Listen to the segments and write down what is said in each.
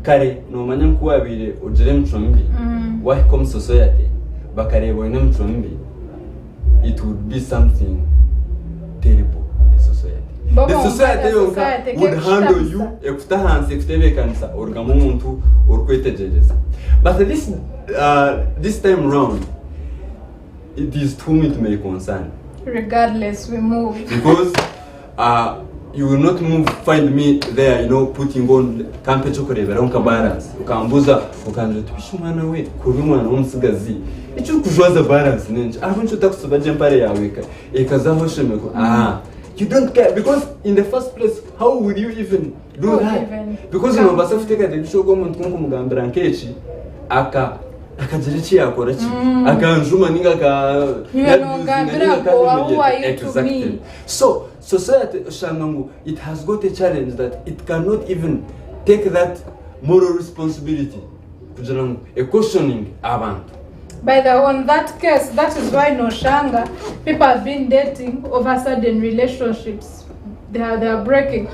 kare no manya kuwabire ugire mchombi welcome society bakarebo ina mchombi it would be something terrible in the society. The society would handle you ekutahanse ekutebe kanisa orgamo muntu orkwetegereza. But this time round it is to me to make concern. Regardless, we move. Because you will not move, find me there, putting on campe chokorebe ronka balance. Ukambuza ukanje tubishumana we kubimwana umusigazi. Icho kujoza balance nenje. Aruncho takusubaje mpare yawe ekazaho shemeko. You don't care because in the first place how would you even do that? Because basa futeka de bishogo muntu kumugambira nkechi akajirichi yakora chi akanjuma ninga exactly. So society shangangu it has got a challenge that it cannot even take that moral responsibility a questioning abantu. By the on that case, that is why no shanga people have been dating over sudden relationships. They are breaking. They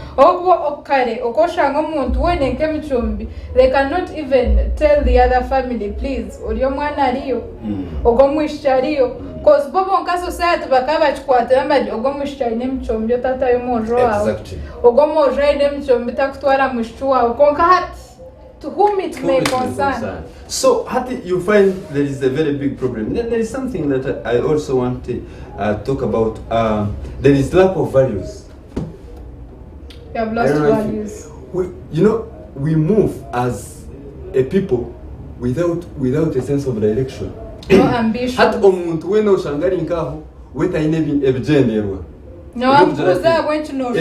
cannot even tell the other family, please. Because Bobo nka society bakaba chikwata yambaje ogomwisha ine mchombi tata yomojo awo. Ogomojo ine mchombi takutwara mushwa konka hati. To whom it may concern. So, Hati, you find there is a very big problem. Then there is something that I also want to talk about. There is lack of values. We have lost values. We move as a people without a sense of direction. No ambition. Hati omuntu we no shangari nkaho weta inebi ebigenderwa. No, I'm going to know.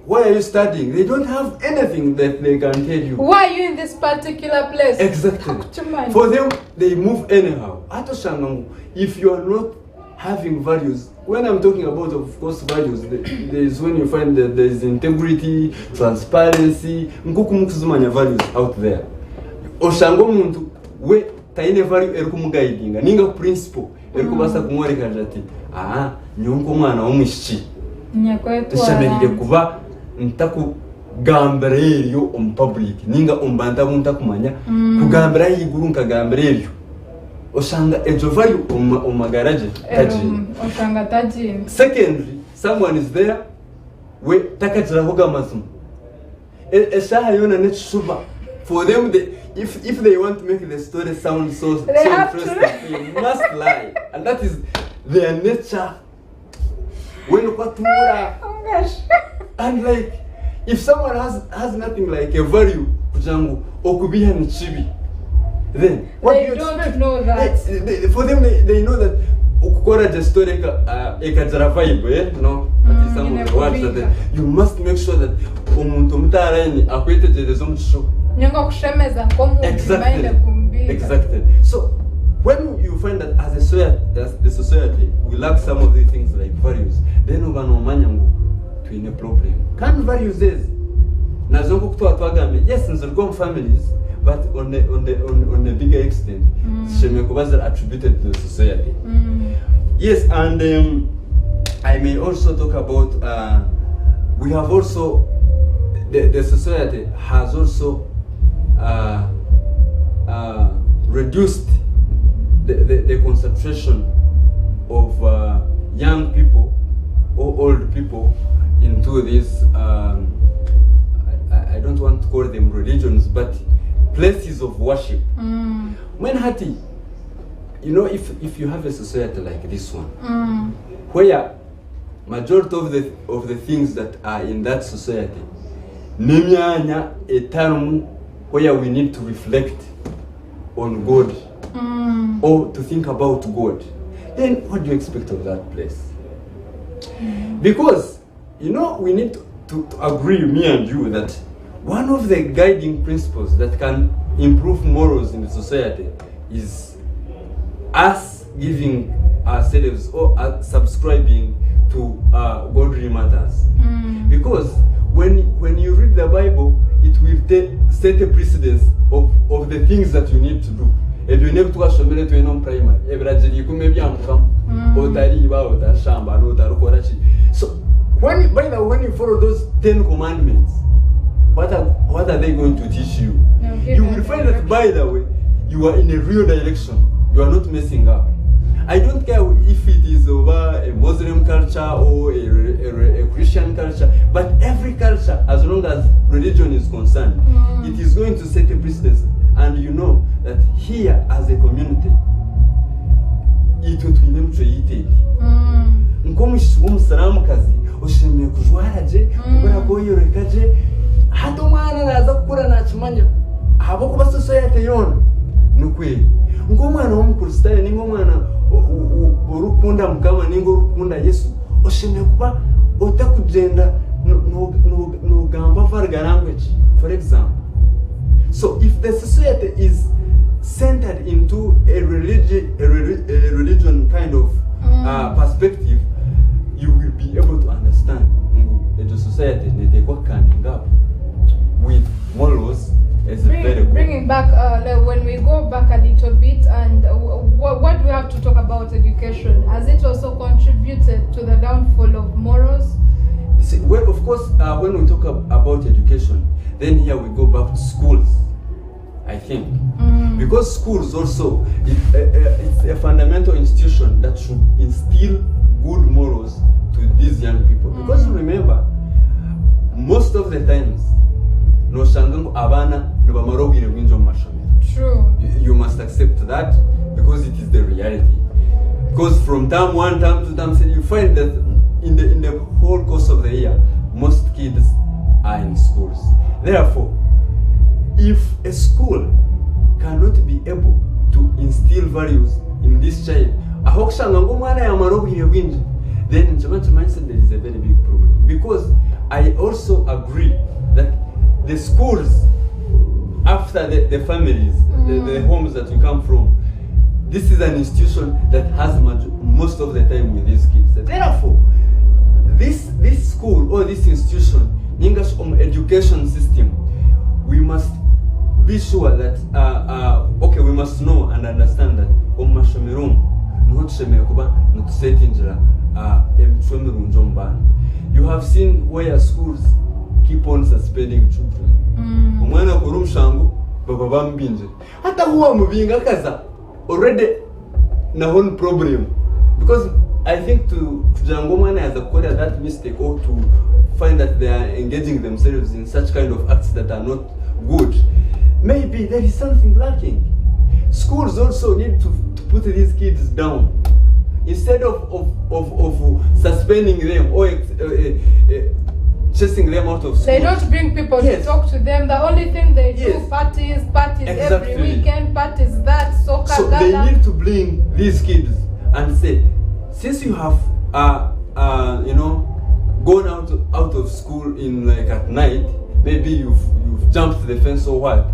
Why are you studying? They don't have anything that they can tell you. Why are you in this particular place? Exactly. For them, they move anyhow. If you are not having values, when I'm talking about, of course, values, there is when you find that there is integrity, transparency, values out there. Oshango muntu we taine value erikumuguidinga ninga principle erikubasa kumworeka jati nyonko mwana omwishi tushamerire kuba ntaku gambira eryo on public ninga ombanda bunta kumanya kugambira yiguru nkagambira eryo oshanga ejo value on magaraje tajini oshanga tajini. Secondly, someone is there we takajira hoga mazumu eshaha yona netshuba. For them, if they want to make the story sound so interesting, they must lie, and that is their nature. When you put and like, if someone has nothing like a value, then what they do you don't expect? know that. For them, they know that ukukora just story ekajara vibe, no. That is some of the words that you must make sure that umuntu mutaraini akwetegereza omusho. Exactly. So when you find that as a society we lack some of these things like values, then we to in a problem. Can values is nazongo kutoa twagame yes nzirgo families but on a bigger extent shemekubaza attributed to the society. Yes, and I may also talk about we have also the society has also reduced the concentration of young people or old people into these I don't want to call them religions but places of worship. When Hati, if you have a society like this one where majority of the things that are in that society nemyanya etanu where we need to reflect on God or to think about God, then what do you expect of that place? Because we need to agree, me and you, that one of the guiding principles that can improve morals in the society is us giving ourselves or subscribing to godly matters. Because when you read the Bible, it will set a precedence of the things that you need to do. If you need to wash your to a primary, you can be so when you follow those 10 commandments, what are they going to teach you? You will find that, by the way, you are in a real direction. You are not messing up. I don't care if it is over a Muslim culture or a Christian culture, but every culture, as long as religion is concerned, it is going to set a precedence. And you know that here as a community, it will be treated. Musaramukazi, ushimye kujwaraje, ubona ko yorekaje, hato mwana naza kukura nakimanya. Habo kuba society yona. Nukweli. Mwana w'umukristo ni mwana urukunda mukama ningo urukunda Yesu. Ushimye kuba utakugenda no gamba varga language, for example. So if the society is centered into a religion kind of perspective, you will be able to understand the society they were coming up with morals as very good. Bringing back when we go back a little bit, and what we have to talk about education, has it also contributed to the downfall of morals? See, well, of course, when we talk about education, then here we go back to schools, I think. Because schools also, it's a fundamental institution that should instill good morals to these young people. Because remember, most of the times, no shangango abana no bamarobire bwinjo mashomero. True. You must accept that because it is the reality. Because from term 1, term 2, term 3, you find that in the whole course of the year, most kids are in schools. Therefore, if a school cannot be able to instill values in this child, then there is a very big problem. Because I also agree that the schools, after the families, the homes that you come from, this is an institution that has most of the time with these kids. Therefore, this school or this institution, English education system, we must be sure that okay, we must know and understand that you have seen where schools keep on suspending children. Already na one problem, because I think to Jangomana has acquired that mistake, or to find that they are engaging themselves in such kind of acts that are not good, maybe there is something lacking. Schools also need to put these kids down instead of suspending them or chasing them out of school. They don't bring people to talk to them. The only thing they do, parties exactly. Every weekend, parties that, soccer. So they need to bring these kids and say, since you have gone out of school in like at night, maybe you've jumped the fence or what?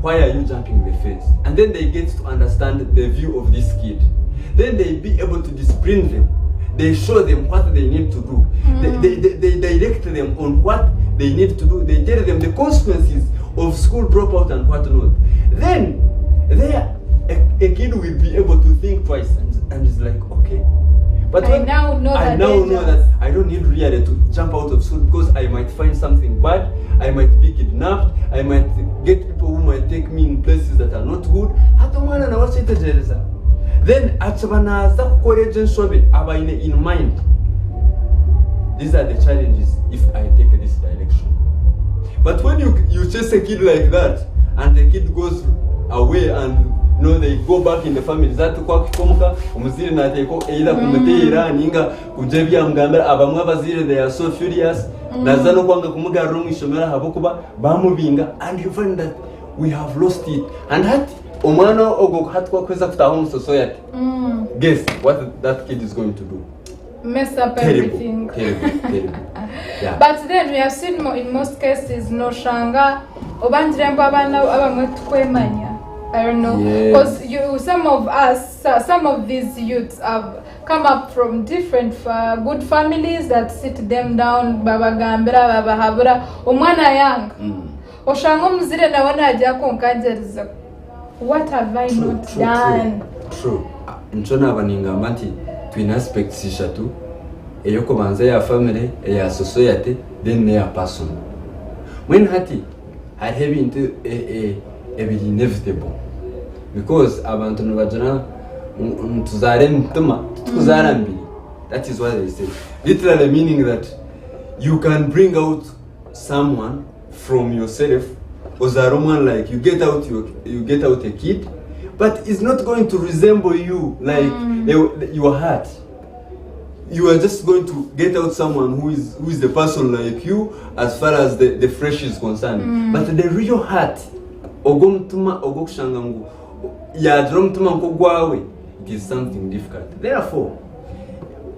Why are you jumping the fence? And then they get to understand the view of this kid. Then they be able to discipline them. They show them what they need to do. They direct them on what they need to do. They tell them the consequences of school dropout and what not. Then a kid will be able to think twice and is like, okay. But I now know that I don't need really to jump out of school because I might find something bad. I might be kidnapped. I might get people who might take me in places that are not good. Then in mind, these are the challenges if I take this direction. But when you chase a kid like that and the kid goes away and they go back in the family, that they are so furious. And you find that we have lost it. And that home society. Guess what that kid is going to do? Mess up everything. Terrible. Yeah. But then we have seen in most cases, no shanga, I don't know, because some of these youths have come up from different good families that sit them down, baba gambira, baba habura, umwana young. Oshango mzire na wana ajako nkajereza. What have I not done? True. Nchona abaninga mati twin aspects ishatu. Eyoko banza ya family, ya society, then ya person. when hati hari ibintu ebiri inevitable because abantu nibajana tuzare mutuma tuzarambiri. That is what I say, literally meaning that you can bring out someone from yourself. Ozaroman, like you get out a kid, but it's not going to resemble you like your heart. You are just going to get out someone who is the person like you as far as the flesh is concerned. But the real heart, ogomtuma ogokshangangu, yadromtuma nkogwawe, it is something difficult. Therefore,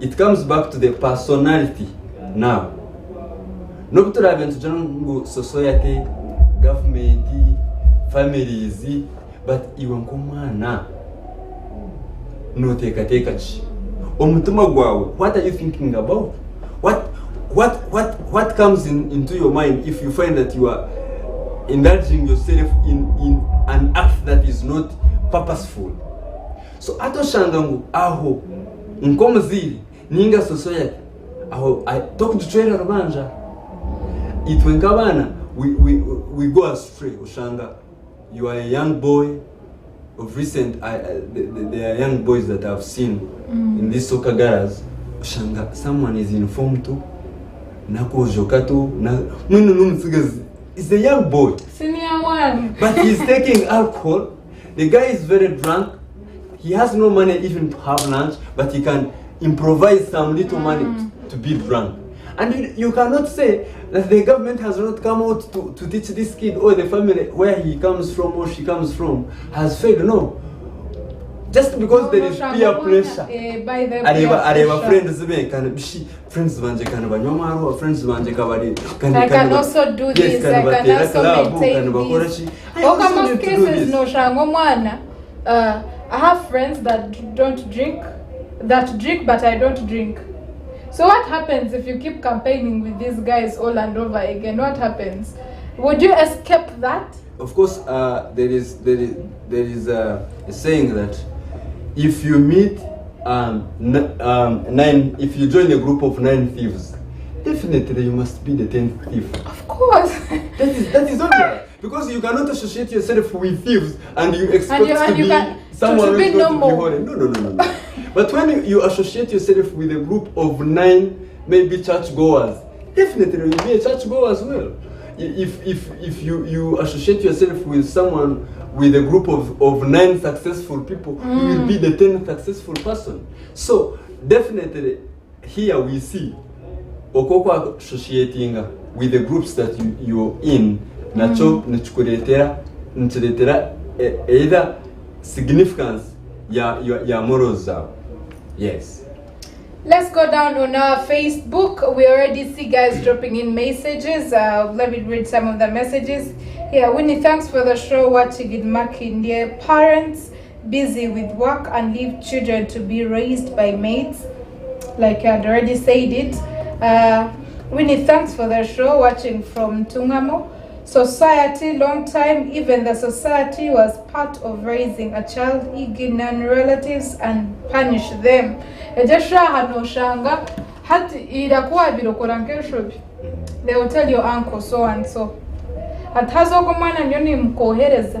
it comes back to the personality now. No to society, government, families, but even komana no take what are you thinking about? What comes into your mind if you find that you are indulging yourself in an act that is not purposeful? So ato shangangu aho nkomzili ninga society aho I talk to trainer rubanja itwenkabana we go astray. Ushanga, you are a young boy. Of recent, there are young boys that I've seen in these soccer garage. Ushanga, someone is informed to. Nako jokato no. It's a young boy. Senior one. But he's taking alcohol. The guy is very drunk. He has no money even to have lunch, but he can improvise some little money to be drunk. And you cannot say that the government has not come out to teach this kid or the family where he comes from or she comes from has failed. No. Just because there is peer pressure. By the friends I can also do this. I can also maintain this. I have friends that don't drink, that drink but I don't drink. So what happens if you keep campaigning with these guys all and over again? What happens? Would you escape that? Of course, there is a saying that if you meet if you join a group of 9 thieves, definitely you must be the 10th thief. Of course. that is obvious. Because you cannot associate yourself with thieves and you expect to be someone who is going to be holy. No. But when you associate yourself with a group of 9, maybe churchgoers, definitely you will be a churchgoer as well. If you associate yourself with someone, with a group of 9 successful people, you will be the 10th successful person. So definitely here we see okoko associating with the groups that you're in. Nacho nchukuletera either significance ya morals zao. Yes. Let's go down on our Facebook. We already see guys dropping in messages. Let me read some of the messages. Yeah, Winnie, thanks for the show. Watching in Makindye. Parents busy with work and leave children to be raised by maids. Like I had already said it. Winnie, thanks for the show. Watching from Tungamo. Society, long time, even the society was part of raising a child, ignorant relatives and punish them. Ejesha no shanga, hati irakuwa birokora nkeshobi. They will tell your uncle so and so. Hatazo kumana nyoni mkohereza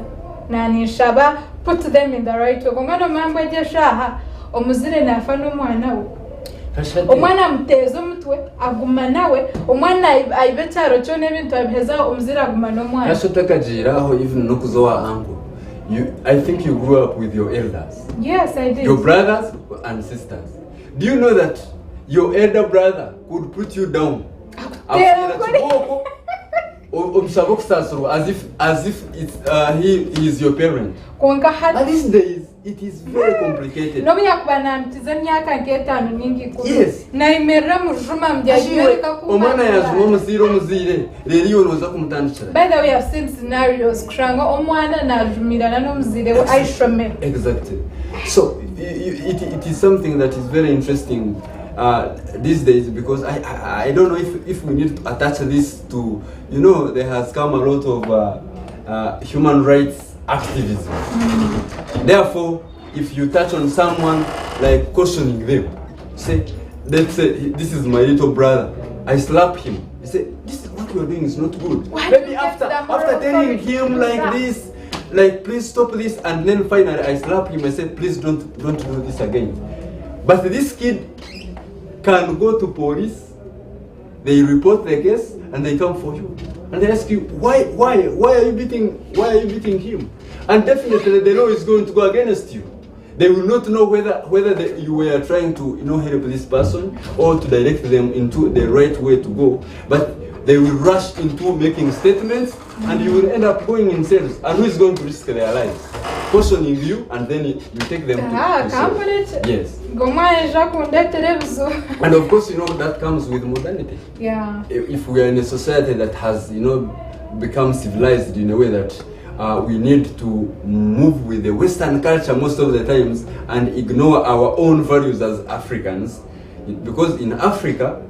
na nishaba, put them in the right way. Kongano mambo ejesha omuzire na afano mwana we. Omwana mtezo mutwe aguma nawe omwana aibetaro cyo nebintu abiheza omuzira aguma no mwana yashotakajira aho even no kuzowa uncle. I think you grew up with your elders. Yes, I did. Your brothers and sisters. Do you know that your elder brother could put you down as if he is your parent? But these days it is very complicated. No yakubana mtizamyaka nketano nyingi kuri. Yes. Na imera mujuma mbyayereka ku. Omwana yazuma muzire rero yonoza kumutandikira. By the way, I've seen scenarios kushanga omwana najumirana no muzire we aishome. Exactly. So it is something that is very interesting these days, because I don't know if we need to attach this to, there has come a lot of human rights activism. Therefore, if you touch on someone, like cautioning them, say, let's say this is my little brother, I slap him. You say, what what you are doing is not good. Why Maybe do you get the after moral telling authority him to like that? this, like please stop this, and then finally I slap him and say please don't do this again. But this kid can go to police, they report the case, and they come for you, and they ask you why are you beating him, and definitely the law is going to go against you. They will not know whether you were trying to help this person or to direct them into the right way to go, but they will rush into making statements, and you will end up going in cells. And who is going to risk their lives? Cautioning you, and then you take them to cell. Yes. And of course, that comes with modernity. Yeah. If we are in a society that has, become civilized in a way that we need to move with the Western culture most of the times and ignore our own values as Africans, because in Africa,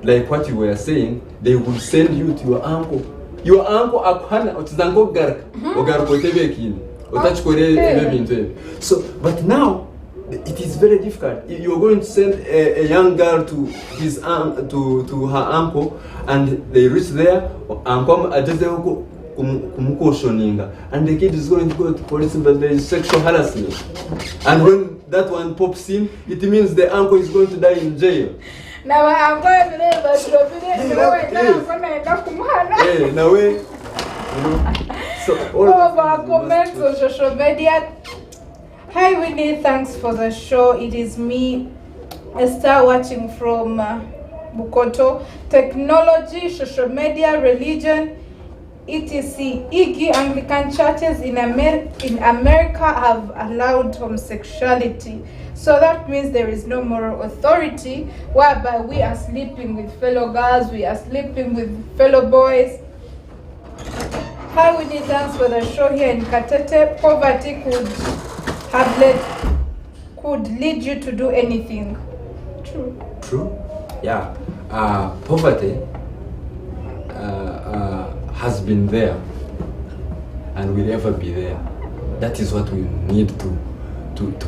like what you were saying, they will send you to your uncle. Your uncle akhana utizango garka ogarko tebekini utachikore ebintu. So but now it is very difficult. You're going to send a young girl to his to her uncle, and they reach there, uncle adeze kumukoshoninga, and the kid is going to go to police, but there is sexual harassment. And when that one pops in, it means the uncle is going to die in jail. Now I'm going to live so all of our comments on social media. Hi Winnie, thanks for the show. It is me, Esther, watching from Bukoto. Technology, social media, religion, etc. Iggy Anglican churches in America have allowed homosexuality. So that means there is no moral authority, whereby we are sleeping with fellow girls, we are sleeping with fellow boys. Hi Winnie, thanks for the show here in Katete. Poverty could lead you to do anything. True. Yeah. Poverty has been there and will ever be there. That is what we need to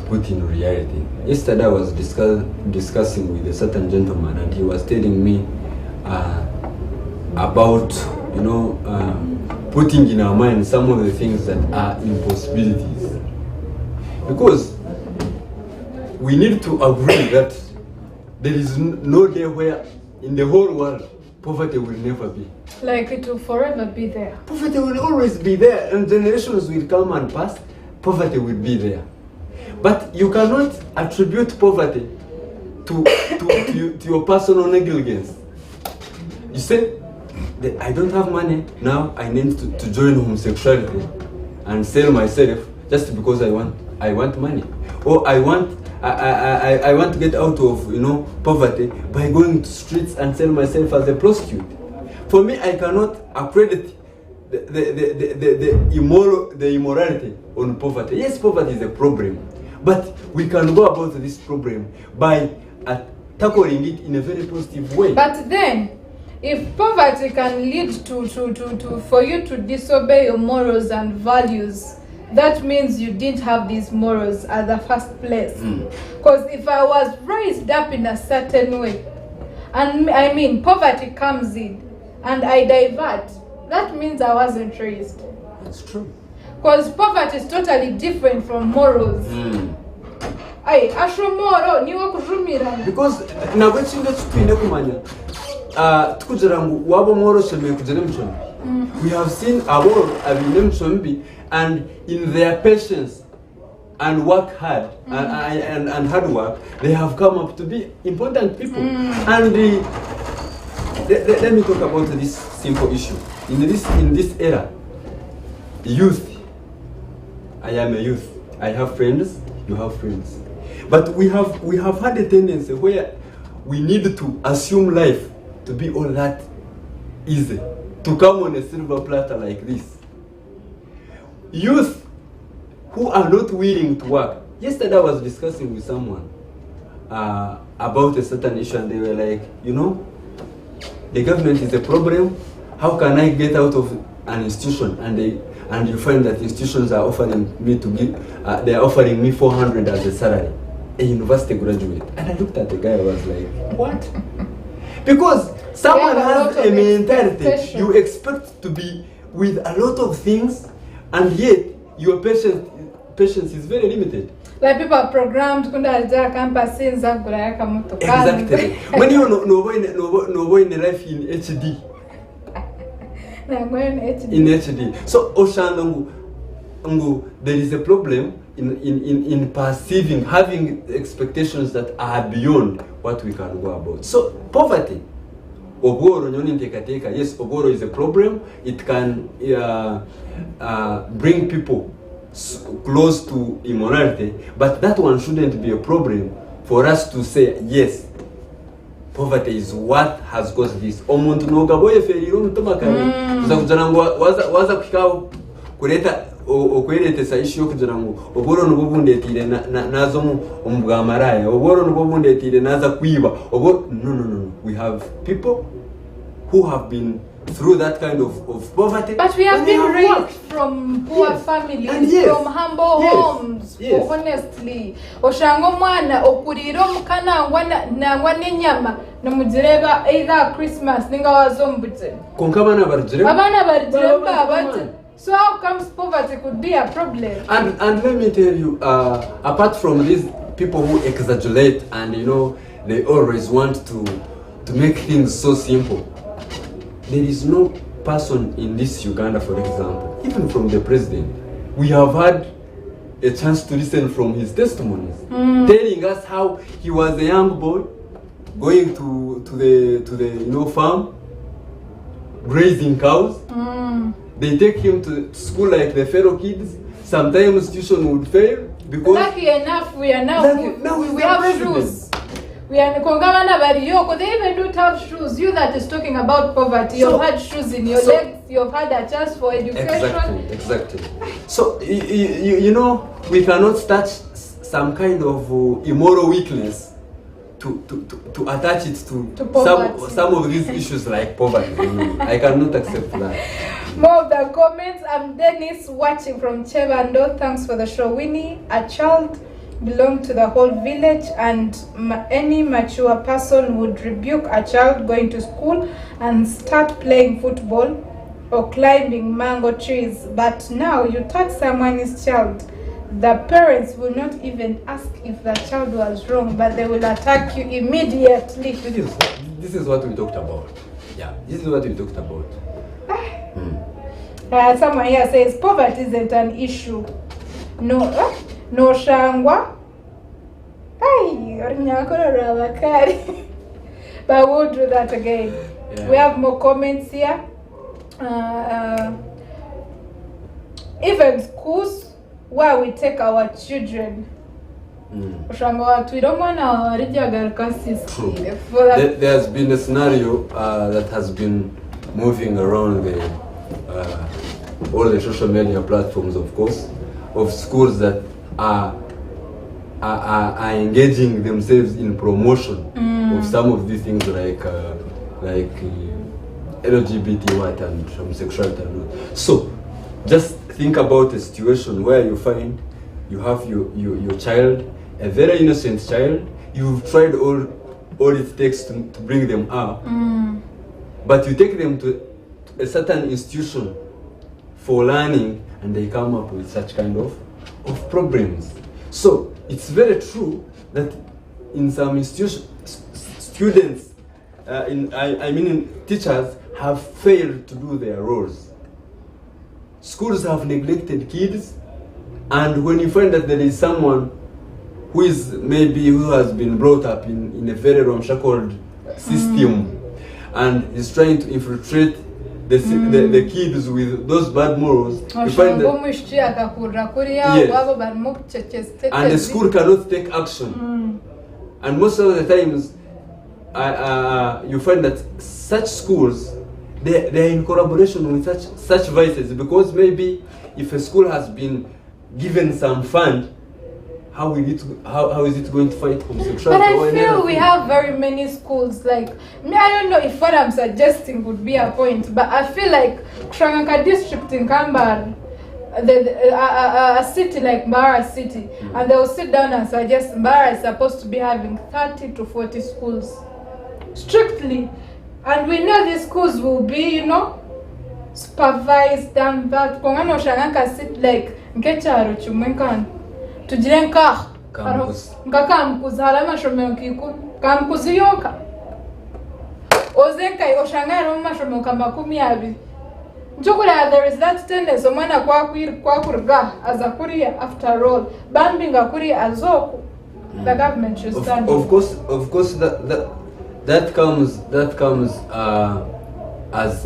put in reality. Yesterday I was discussing with a certain gentleman, and he was telling me about putting in our mind some of the things that are impossibilities, because we need to agree that there is no day where in the whole world poverty will never be. Like it will forever be there. Poverty will always be there, and generations will come and pass, poverty will be there. But you cannot attribute poverty to your personal negligence. You say, I don't have money, now I need to join homosexuality and sell myself just because I want money. Or I want to get out of poverty by going to streets and sell myself as a prostitute. For me, I cannot accredit the immorality on poverty. Yes, poverty is a problem, but we can go about this problem by tackling it in a very positive way. But then, if poverty can lead to for you to disobey your morals and values, that means you didn't have these morals at the first place. Because if I was raised up in a certain way, and I mean poverty comes in and I divert, that means I wasn't raised. That's true. Because poverty is totally different from morals. Because now we have seen and in their patience and work hard and hard work, they have come up to be important people. And let me talk about this simple issue. In this era, youth, I am a youth. I have friends, you have friends. But we have had a tendency where we need to assume life to be all that easy, to come on a silver platter like this. Youth who are not willing to work. Yesterday I was discussing with someone about a certain issue, and they were like, the government is a problem. How can I get out of an institution? And you find that institutions are offering me they are offering me 400 as a salary, a university graduate. And I looked at the guy, I was like, what? Because someone We have a has lot a of mentality, expectation. you expect to be with a lot of things, and yet your patience is very limited. Like people are programmed kunda alija campus inza gura yaka moto. Exactly. When you no boy in life in HD. In HD. So Oshanangu, there is a problem in perceiving, having expectations that are beyond what we can go about. So poverty, Ogoro nyoni tekateka. Yes, Ogoro is a problem. It can bring people close to immorality, but that one shouldn't be a problem for us to say yes. Poverty is what has caused this. Omuntu nogaboye feriro mutomakare. Kuzakujana ngo waza kukao kureta okweretesa issue kugira ngo oboro nubo bundetire nazo mu bwamaraya, oboro nubo bundetire naza kwiba. No. We have people who have been through that kind of poverty. But we have been raised from poor families, from humble homes. Honestly, oshango mwana okuriro mukana nangwa nenyama nomujireba either Christmas ninga wazombutse. Konka abana barjireba abati. So how comes poverty could be a problem? And let me tell you, apart from these people who exaggerate and they always want to make things so simple. There is no person in this Uganda, for example, even from the president, we have had a chance to listen from his testimonies, telling us how he was a young boy going to the farm, grazing cows. They take him to school like the fellow kids. Sometimes tuition would fail because lucky enough we are now we have shoes. We are Kongavana Bariyoko, they even don't have shoes. You that is talking about poverty, you've had shoes in your legs, you've had a chance for education. Exactly. So, we cannot start some kind of immoral weakness to attach it to some of these issues like poverty. I cannot accept that. More of the comments. I'm Dennis watching from Chebando. Thanks for the show. Winnie, a child belong to the whole village, and any mature person would rebuke a child going to school and start playing football or climbing mango trees. But now you touch someone's child, the parents will not even ask if the child was wrong, but they will attack you immediately. This is what we talked about. Yeah, this is what we talked about. Someone here says poverty isn't an issue. No shangwa. But we'll do that again. Yeah. We have more comments here. Even schools where we take our children. We don't want There's been a scenario that has been moving around all the social media platforms, of course, of schools that are engaging themselves in promotion of some of these things like LGBT and homosexuality. So just think about a situation where you find you have your child, a very innocent child. You've tried all it takes to bring them up, but you take them to a certain institution for learning, and they come up with such kind of problems. So it's very true that in some institutions, students, teachers have failed to do their roles. Schools have neglected kids, and when you find that there is someone who has been brought up in a very ramshackle system, and is trying to infiltrate the kids with those bad morals, you find that and the school cannot take action. And most of the times, you find that such schools, they are in collaboration with such vices, because maybe if a school has been given some fund, how is it going to fight homosexuality? But I feel we have very many schools. Like, I don't know if what I'm suggesting would be a point, but I feel like Shanganka district in Kambar, a city like Mbara City, and they will sit down and suggest Mbara is supposed to be having 30 to 40 schools. strictly. And we know these schools will be, supervised and that. Kongano shanga sit like ngecharo chumwenkan. Tujirenka. Campus harama shomenkiku. Campus yoka. Ozenka yoshanga roma shomenka makumi abi. Njukula, there is that tendency omwana kwa kurga as a courier after all. Bambinga courier azoku. The government should stand. Of course that comes as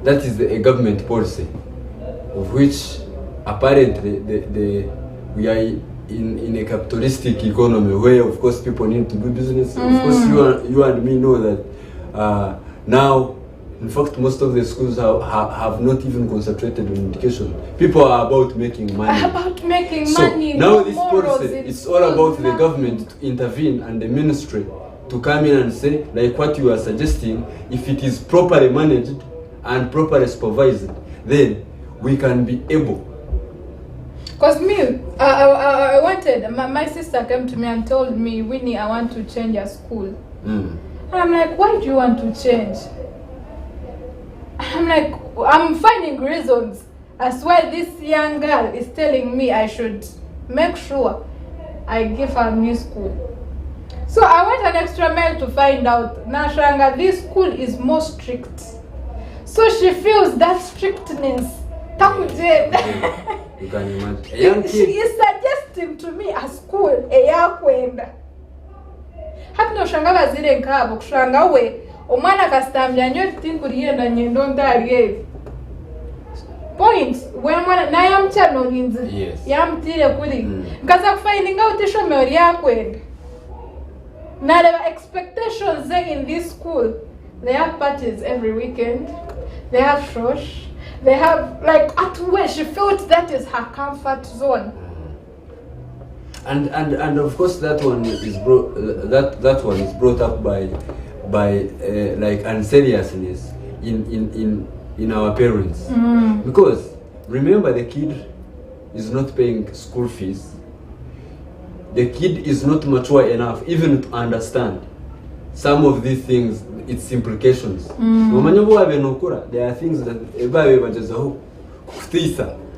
that is a government policy, of which apparently we are in a capitalistic economy where of course people need to do business. Of course you and me know that now, in fact, most of the schools have not even concentrated on education. People are about making money. Money. Now this policy, it's all about the government to intervene and the ministry to come in and say, like what you are suggesting, if it is properly managed and properly supervised, then we can be able. Because me, I wanted, my sister came to me and told me, Winnie, I want to change your school. And I'm like, why do you want to change? I'm like, I'm finding reasons as why this young girl is telling me I should make sure I give her a new school. So I went an extra mile to find out. Nashanga, this school is more strict. So she feels that strictness. You can imagine. She is suggesting to me a school, eyakwenda. Hapno shanga bazire nkabo kushanga we omwana kastamya nyo tinkurienda nyendo ndariye. Point when mwana na yamchano ninzi. Yes. Yamtire kuri. Nkaza kufindinga utisho meori yakwenda. Now the expectations in this school, they have parties every weekend, they have shosh, they have like at where she felt that is her comfort zone. And of course that one is brought up by like unseriousness in our parents. Because remember, the kid is not paying school fees. The kid is not mature enough even to understand some of these things, its implications. There are things that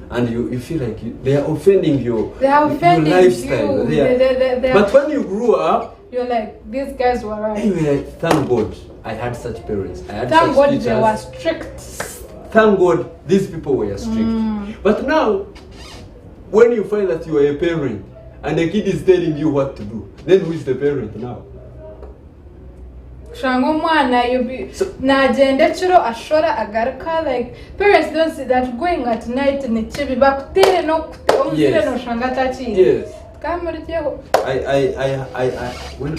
and you feel like they are offending your lifestyle. But when you grew up, you're like, these guys were right. Anyway, thank God I had such parents. I had thank such God teachers. they were strict. Thank God these people were strict. But now, when you find that you are a parent, and the kid is telling you what to do, then who is the parent now? Like parents don't see that going at night in the chibi back. Yes. When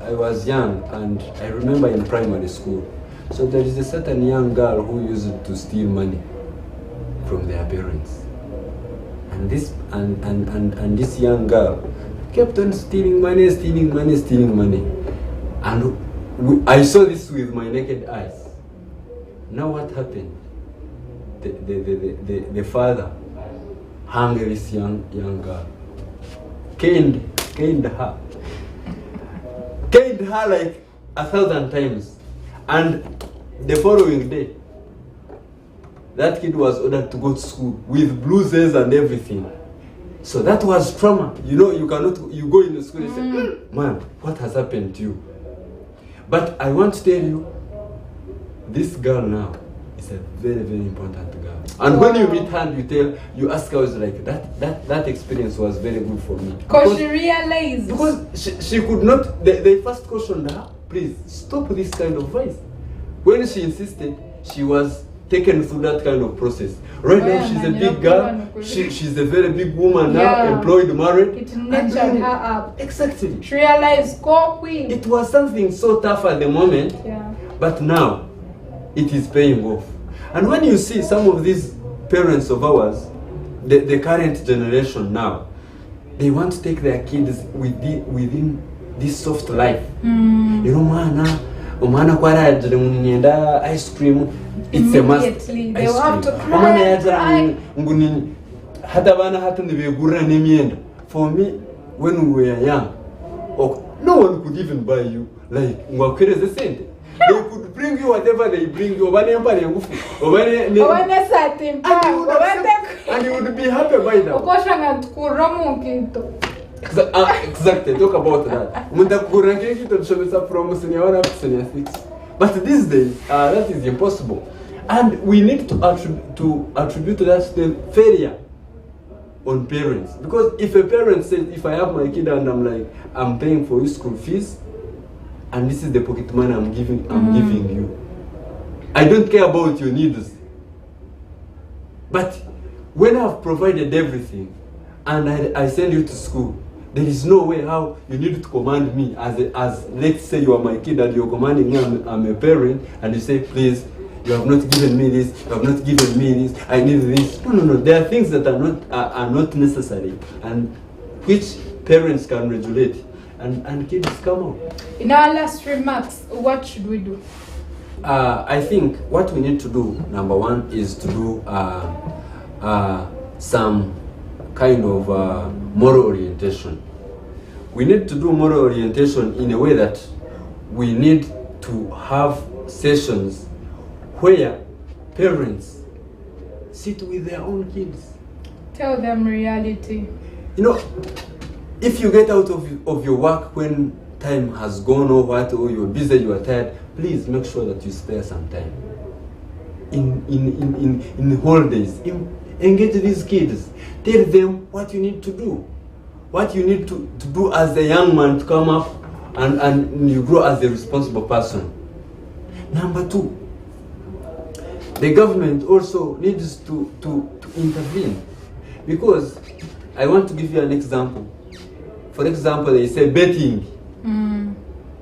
I was young, and I remember in primary school, so there is a certain young girl who used to steal money from their parents. And this young girl kept on stealing money. And I saw this with my naked eyes. Now what happened? The father hung this young girl, caned her like 1,000 times. And the following day, that kid was ordered to go to school with bruises and everything. So that was trauma. You go in the school and say, man, what has happened to you? But I want to tell you, this girl now is a very, very important girl. And when you meet her and you ask her, it's like, that experience was very good for me. Because she realized. Because she could not, they first cautioned her, please, stop this kind of vice. When she insisted, she was taken through that kind of process. Right now, she's a big girl. She's a very big woman now, employed, married. It nurtured her up. Exactly. She realized, go queen. It was something so tough at the moment, but now it is paying off. And when you see some of these parents of ours, the current generation now, they want to take their kids within this soft life. Ice cream. It's a must. They will have to cry. For me, when we were young, no one could even buy you like ngwakweleze sente. They could bring you whatever they bring you. And you would be happy by now. Exactly, talk about that. But these days, that is impossible. And we need to attribute that to failure on parents. Because if a parent says, if I have my kid and I'm like, I'm paying for his school fees, and this is the pocket money I'm giving you, I don't care about your needs. But when I've provided everything and I send you to school, there is no way how you need to command me as let's say you are my kid and you're commanding me, I'm a parent, and you say, please, you have not given me this, you have not given me this, I need this. No. There are things that are not necessary and which parents can regulate. And kids come out. In our last remarks, what should we do? I think what we need to do, number one, is to do some kind of moral orientation. We need to do moral orientation in a way that we need to have sessions where parents sit with their own kids. Tell them reality. You know, if you get out of your work when time has gone or what, or you're busy, you are tired, please make sure that you spare some time. In the holidays, engage these kids. Tell them what you need to do. What you need to do as a young man to come up and you grow as a responsible person. Number two, the government also needs to intervene. Because I want to give you an example. For example, they say betting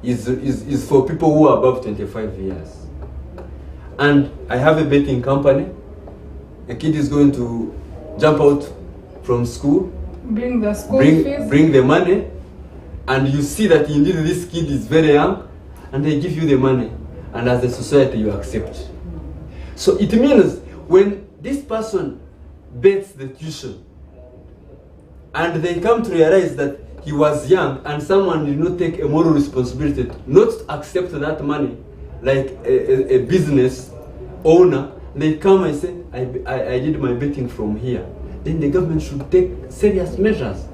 is for people who are above 25 years. And I have a betting company. A kid is going to jump out from school, bring the school fees, bring the money, and you see that indeed this kid is very young, and they give you the money, and as a society you accept. So it means when this person bets the tuition, and they come to realize that he was young and someone did not take a moral responsibility not to accept that money, like a business owner, they come and say, I did my betting from here. Then the government should take serious measures.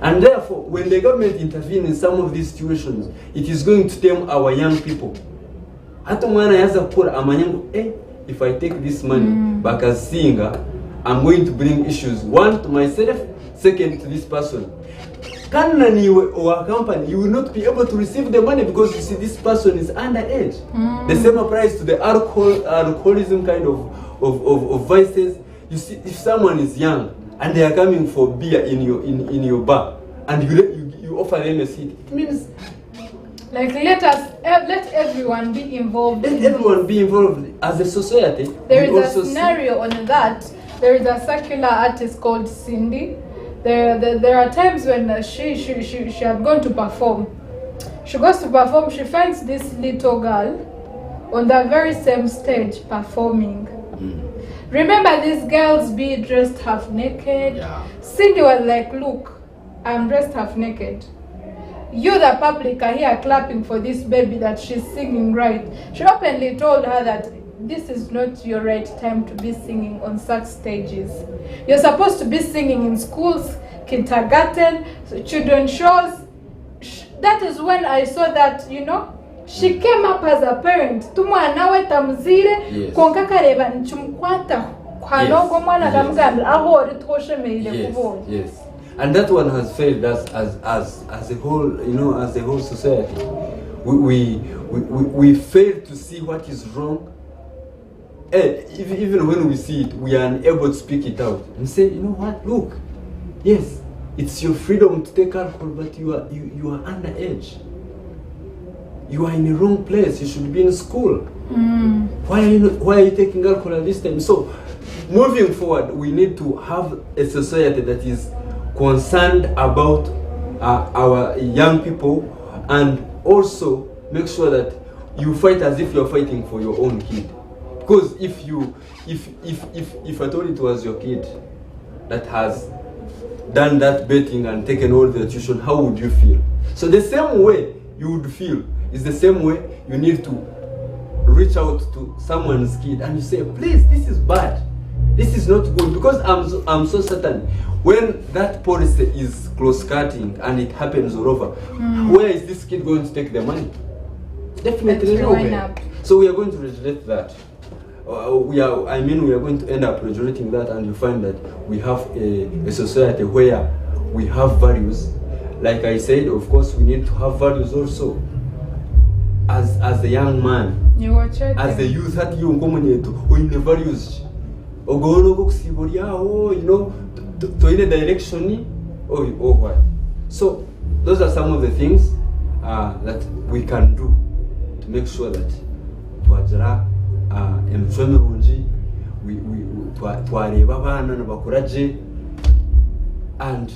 And therefore, when the government intervenes in some of these situations, it is going to tame our young people. If I take this money back as singer, I'm going to bring issues. One, to myself, second, to this person. Or a company, you will not be able to receive the money because you see this person is underage. The same applies to the alcoholism kind of vices. You see, if someone is young and they are coming for beer in your bar and you offer them a seat, it means like let everyone be involved. Let everyone be involved as a society. There is a scenario on that. There is a secular artist called Cindy. There are times when she had gone to perform. She goes to perform, she finds this little girl on the very same stage performing. Remember, these girls be dressed half naked. Yeah. Cindy was like, look, I'm dressed half naked. You, the public, are here clapping for this baby that she's singing right. She openly told her that this is not your right time to be singing on such stages. You're supposed to be singing in schools, kindergarten, children's shows. That is when I saw that, you know, she came up as a parent. Tumwana we tamzire konka kareba nchumkwata kwanogo mwana kamugambira aho ori twoshemeire kubona. Yes. And that one has failed us as a whole, you know, as a whole society. We fail to see what is wrong. And even when we see it, we are unable to speak it out and say, you know what, look, yes, it's your freedom to take alcohol, but you are underage. You are in the wrong place. You should be in school. Why are you taking alcohol at this time? So, moving forward, we need to have a society that is concerned about our young people, and also make sure that you fight as if you're fighting for your own kid. Because if I told it was your kid that has done that betting and taken all the tuition, how would you feel? So the same way you would feel It's the same way you need to reach out to someone's kid and you say, please, this is bad. This is not good, because I'm so certain when that policy is close-cutting and it happens all over, where is this kid going to take the money? Definitely nowhere. So we are going to regulate that. We are going to end up regulating that, and you find that we have a society where we have values. Like I said, of course, we need to have values also. As a young man, as a youth, that you in the values. You know, to any direction or what. So those are some of the things that we can do to make sure that twajara emfeme runji, we twareba abana nabakuraje, and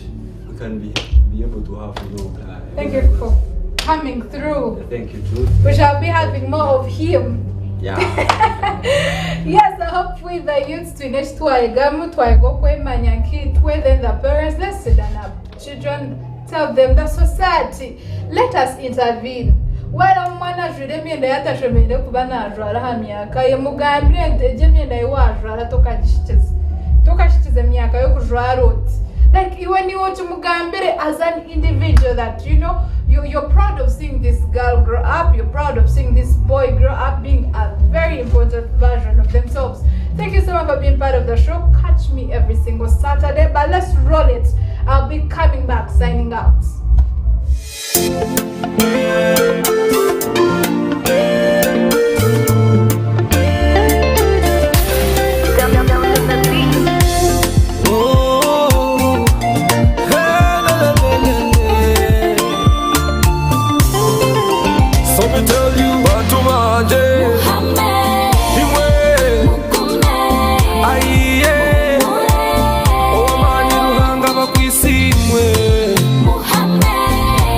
we can be able to have, you know, thank you for coming through. Thank you, Jude. We shall be having more of him. Yeah. Yes, I hope with the youths to next to Aigamu, to Aigokwe, Manyanki, then the parents, let's sit down up. Children, tell them the society, let us intervene. Well, Mana Judemi and the Atashame, Kubana, Rahamia, Kayamugambri, and Jimmy and I was rather Tokashis. Tokashis and Miaka, Yokurarot. Like when you watch Mugambere as an individual, that you know you're proud of seeing this girl grow up, you're proud of seeing this boy grow up being a very important version of themselves. Thank you so much for being part of the show. Catch me every single Saturday, but let's roll it. I'll be coming back, signing out.